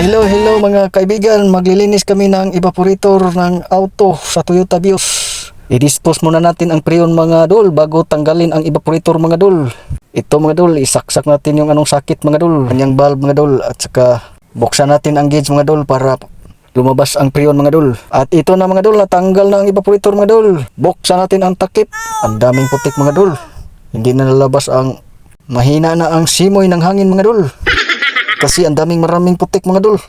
Hello mga kaibigan, maglilinis kami ng evaporator ng auto sa Toyota Vios. I-dispose muna natin ang preon mga dol bago tanggalin ang evaporator mga dol. Ito mga dol, isaksak natin yung anong sakit mga dol, kanyang valve mga dol, at saka buksan natin ang gauge mga dol para lumabas ang preon mga dol. At ito na mga dol, natanggal na ang evaporator mga dol. Buksan natin ang takip, ang daming putik mga dol. Hindi na lalabas ang mahina na ang simoy ng hangin mga dol. Kasi ang maraming putik mga dol.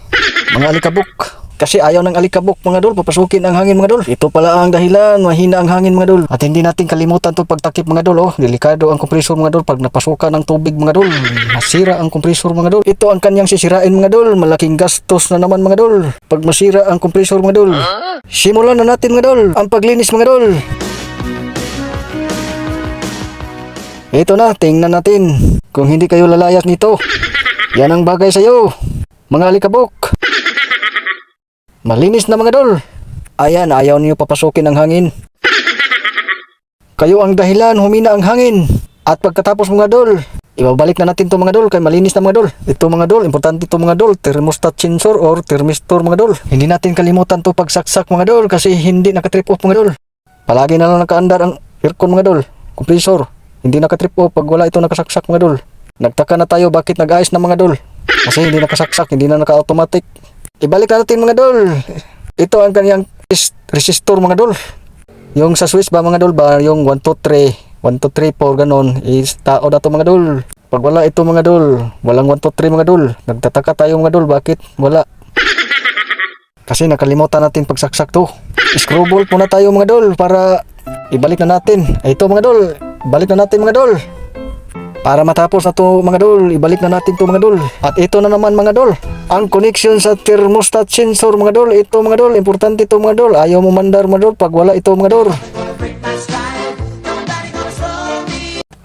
Mga alikabok. Kasi ayaw ng alikabok mga dol, papasukin ang hangin mga dol. Ito pala ang dahilan, mahina ang hangin mga dol. At hindi natin kalimutan to pagtakip mga dol. Delikado ang kompresor mga dol pag napasukan ng tubig mga dol. Masira ang kompresor mga dol. Ito ang kanyang sisirain mga dol. Malaking gastos na naman mga dol pag masira ang kompresor mga dol. Simulan na natin mga dol ang paglinis mga dol. Ito na, tingnan natin kung hindi kayo lalayas nito. Yan ang bagay sa'yo, mga alikabok. Malinis na mga dol. Ayan, ayaw niyo papasukin ang hangin. Kayo ang dahilan, humina ang hangin. At pagkatapos mga dol, ibabalik na natin to mga dol, kay malinis na mga dol. Ito mga dol, importante to mga dol, thermostat sensor or thermistor mga dol. Hindi natin kalimutan to pagsaksak mga dol, kasi hindi nakatrip off mga dol. Palagi na lang nakaandar ang aircon mga dol, compressor. Hindi nakatrip off pag wala ito nakasaksak mga dol. Nagtaka na tayo bakit nag-ayos na mga dol. Kasi hindi nakasaksak, hindi na naka-automatic. Ibalik na natin mga dol. Ito ang kanyang resistor mga dol. Yung sa switch ba mga dol ba, yung 1, 2, 3, 1, 2, 3, 4 ganon, is tao na to mga dol. Pag wala ito mga dol, walang 1, 2, 3 mga dol. Nagtataka tayo mga dol, bakit wala? Kasi nakalimutan natin pagsaksak to. Screw bolt muna tayo mga dol para ibalik na natin. Ito mga dol, balik na natin mga dol. Para matapos na to mga dol, ibalik na natin to mga dol. At ito na naman mga dol, ang connection sa thermostat sensor mga dol. Ito mga dol, importante to mga dol. Ayaw mo mandar mga dol pag wala ito mga dol.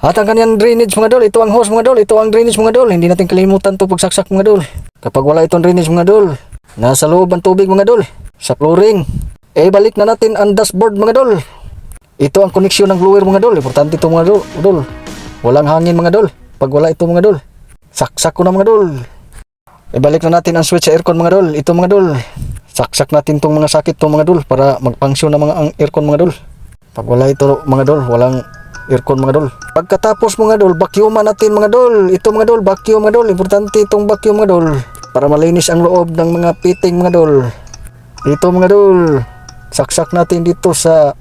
At ang kanyang drainage mga dol, ito ang hose mga dol, ito ang drainage mga dol. Hindi natin kalimutan to pagsaksak mga dol. Kapag wala itong drainage mga dol, nasa loob ang tubig mga dol, sa flooring. Balik na natin ang dashboard mga dol. Ito ang koneksyon ng blower mga dol, importante to mga dol. Walang hangin mga dol pag wala ito mga dol. Saksak ko na mga dol. Ibalik na natin ang switch sa aircon mga dol. Ito mga dol, saksak natin tong mga sakit tong mga dol para mag-function na mga ang aircon mga dol. Pag wala ito mga dol, walang aircon mga dol. Pagkatapos mga dol, vacuuman natin mga dol. Ito mga dol, vacuum mga dol. Importante itong vacuum mga dol para malinis ang loob ng mga fitting mga dol. Ito mga dol, saksak natin dito sa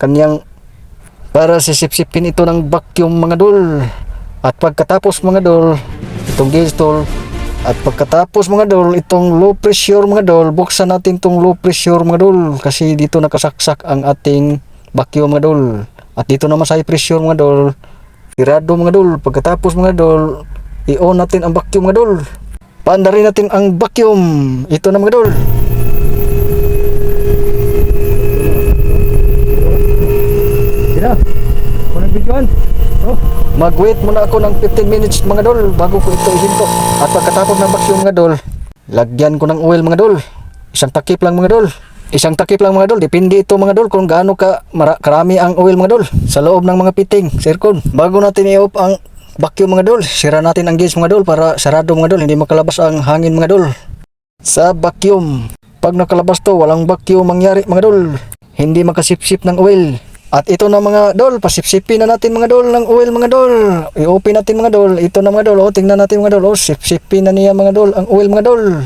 kanyang para sisip-sipin ito ng vacuum mga dol. At pagkatapos mga dol, itong gauge tool. At pagkatapos mga dol, itong low pressure mga dol, buksan natin itong low pressure mga dol. Kasi dito nakasaksak ang ating vacuum mga dol. At dito naman sa high pressure mga dol, tirado mga dol. Pagkatapos mga dol, i-on natin ang vacuum mga dol. Paandarin natin ang vacuum. Ito na mga dol. Mag-wait muna ako ng 15 minutes mga dol bago ko ito ihinto. At pagkatapos ng vacuum mga dol, lagyan ko ng oil mga dol. Isang takip lang mga dol. Isang takip lang mga dol. Depende ito mga dol kung gaano karami ang oil mga dol sa loob ng mga fitting sa aircon. Bago natin i-off ang vacuum mga dol, sira natin ang gauge mga dol para sarado mga dol, hindi makalabas ang hangin mga dol sa vacuum. Pag nakalabas to, walang vacuum mangyari mga dol. Hindi makasipsip ng oil. At ito na mga dol, pasipsipin na natin mga dol ng oil mga dol. I-open natin mga dol. Ito na mga dol, tingnan natin mga dol. Sipsipin na niya mga dol ang oil mga dol.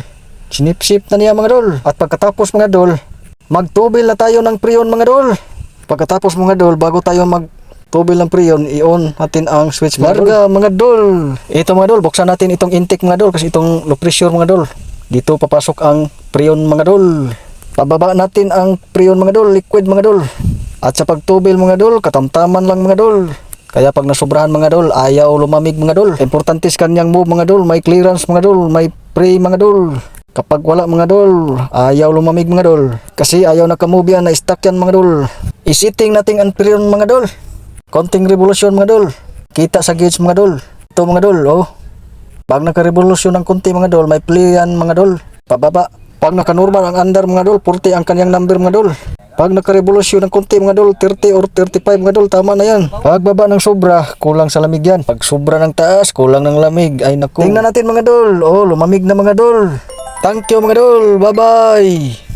Sinipsip na niya mga dol. At pagkatapos mga dol, magtubil na tayo ng preon mga dol. Pagkatapos mga dol, bago tayo magtubil ng preon, i-on natin ang switch larga mga dol. Ito mga dol, buksan natin itong intake mga dol, kasi itong low pressure mga dol. Dito papasok ang preon mga dol. Pababa natin ang preon mga dol, liquid mga dol. At sa pagtubil mga dol, katamtaman lang mga dol. Kaya pag nasobrahan mga dol, ayaw lumamig mga dol. Importante sa kanyang move mga dol, may clearance mga dol, may pre mga dol. Kapag wala mga dol, ayaw lumamig mga dol. Kasi ayaw nakamove yan, na-stuck yan mga dol. Isiting natin ang preon mga dol. Konting revolution mga dol. Kita sa gauge mga dol. Ito mga dol, oh. Pag naka-revolution ng konti mga dol, may play yan mga dol. Pababa. Pag naka-normal ang under mga dol, 40 ang kanyang number mga dol. Pag naka-revolusyon ng konti mga dol, 30 or 35 mga dol, tama na yan. Pag baba ng sobra, kulang sa lamig yan. Pag sobra ng taas, kulang ng lamig. Ay naku. Tingnan natin mga dol. Oh, lumamig na mga dol. Thank you mga dol. Bye-bye.